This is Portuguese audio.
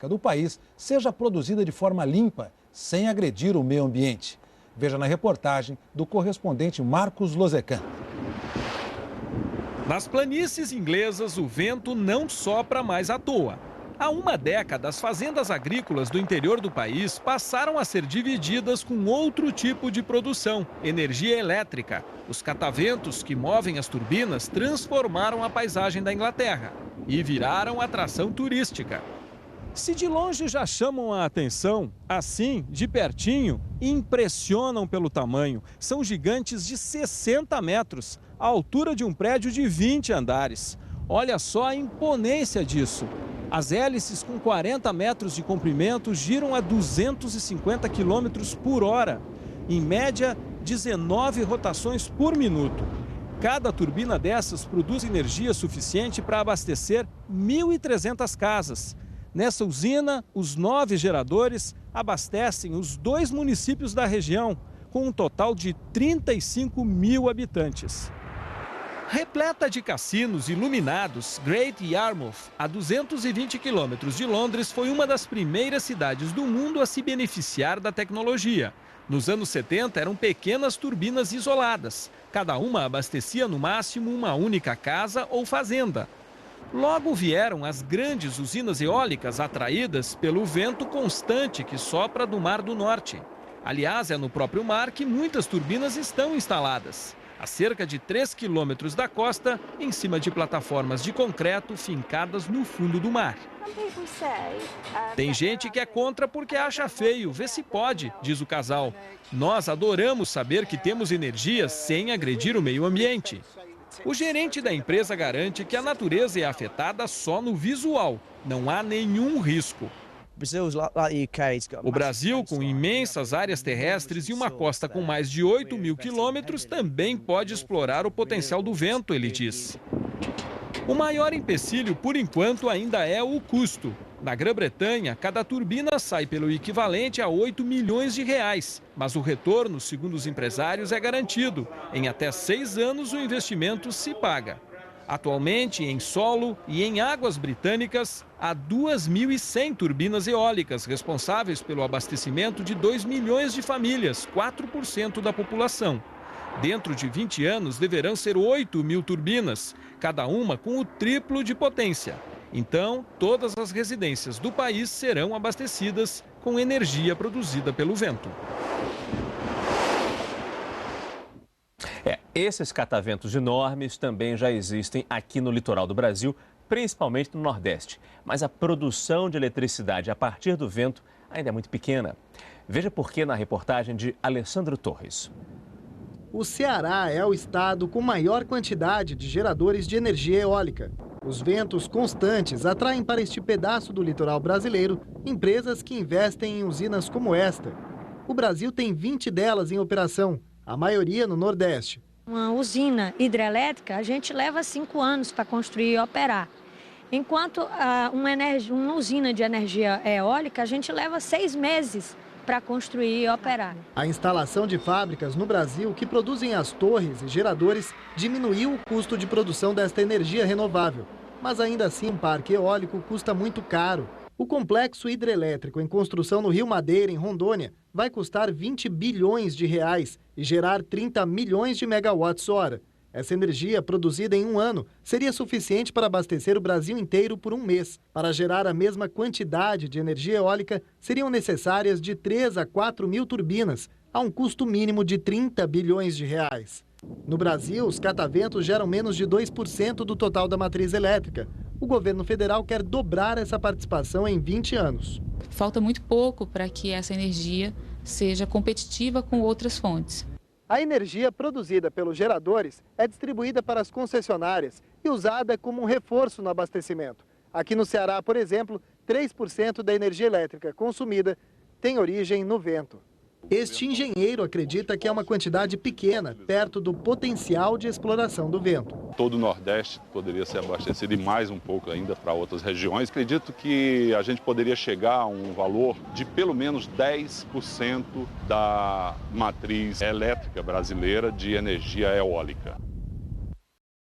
elétrica do país seja produzida de forma limpa, sem agredir o meio ambiente. Veja na reportagem do correspondente Marcos Lozecan. Nas planícies inglesas, o vento não sopra mais à toa. Há uma década, as fazendas agrícolas do interior do país passaram a ser divididas com outro tipo de produção, energia elétrica. Os cataventos que movem as turbinas transformaram a paisagem da Inglaterra e viraram atração turística. Se de longe já chamam a atenção, assim, de pertinho, impressionam pelo tamanho. São gigantes de 60 metros, a altura de um prédio de 20 andares. Olha só a imponência disso. As hélices com 40 metros de comprimento giram a 250 km por hora. Em média, 19 rotações por minuto. Cada turbina dessas produz energia suficiente para abastecer 1.300 casas. Nessa usina, os 9 geradores abastecem os 2 municípios da região, com um total de 35 mil habitantes. Repleta de cassinos iluminados, Great Yarmouth, a 220 quilômetros de Londres, foi uma das primeiras cidades do mundo a se beneficiar da tecnologia. Nos anos 70, eram pequenas turbinas isoladas. Cada uma abastecia no máximo uma única casa ou fazenda. Logo vieram as grandes usinas eólicas atraídas pelo vento constante que sopra do Mar do Norte. Aliás, é no próprio mar que muitas turbinas estão instaladas. A cerca de 3 quilômetros da costa, em cima de plataformas de concreto fincadas no fundo do mar. Tem gente que é contra porque acha feio, vê se pode, diz o casal. Nós adoramos saber que temos energia sem agredir o meio ambiente. O gerente da empresa garante que a natureza é afetada só no visual, não há nenhum risco. O Brasil, com imensas áreas terrestres e uma costa com mais de 8 mil quilômetros, também pode explorar o potencial do vento, ele diz. O maior empecilho, por enquanto, ainda é o custo. Na Grã-Bretanha, cada turbina sai pelo equivalente a 8 milhões de reais. Mas o retorno, segundo os empresários, é garantido. Em até 6 anos, o investimento se paga. Atualmente, em solo e em águas britânicas, há 2.100 turbinas eólicas responsáveis pelo abastecimento de 2 milhões de famílias, 4% da população. Dentro de 20 anos, deverão ser 8 mil turbinas, cada uma com o triplo de potência. Então, todas as residências do país serão abastecidas com energia produzida pelo vento. Esses cataventos enormes também já existem aqui no litoral do Brasil, principalmente no Nordeste. Mas a produção de eletricidade a partir do vento ainda é muito pequena. Veja por que na reportagem de Alessandro Torres. O Ceará é o estado com maior quantidade de geradores de energia eólica. Os ventos constantes atraem para este pedaço do litoral brasileiro empresas que investem em usinas como esta. O Brasil tem 20 delas em operação, a maioria no Nordeste. Uma usina hidrelétrica, a gente leva 5 anos para construir e operar. Enquanto uma usina de energia eólica, a gente leva 6 meses para construir e operar. A instalação de fábricas no Brasil que produzem as torres e geradores diminuiu o custo de produção desta energia renovável. Mas ainda assim, um parque eólico custa muito caro. O complexo hidrelétrico em construção no Rio Madeira, em Rondônia, vai custar 20 bilhões de reais e gerar 30 milhões de megawatts-hora. Essa energia, produzida em um ano, seria suficiente para abastecer o Brasil inteiro por um mês. Para gerar a mesma quantidade de energia eólica, seriam necessárias de 3 a 4 mil turbinas, a um custo mínimo de 30 bilhões de reais. No Brasil, os cataventos geram menos de 2% do total da matriz elétrica. O governo federal quer dobrar essa participação em 20 anos. Falta muito pouco para que essa energia seja competitiva com outras fontes. A energia produzida pelos geradores é distribuída para as concessionárias e usada como um reforço no abastecimento. Aqui no Ceará, por exemplo, 3% da energia elétrica consumida tem origem no vento. Este engenheiro acredita que é uma quantidade pequena, perto do potencial de exploração do vento. Todo o Nordeste poderia ser abastecido e mais um pouco ainda para outras regiões. Acredito que a gente poderia chegar a um valor de pelo menos 10% da matriz elétrica brasileira de energia eólica.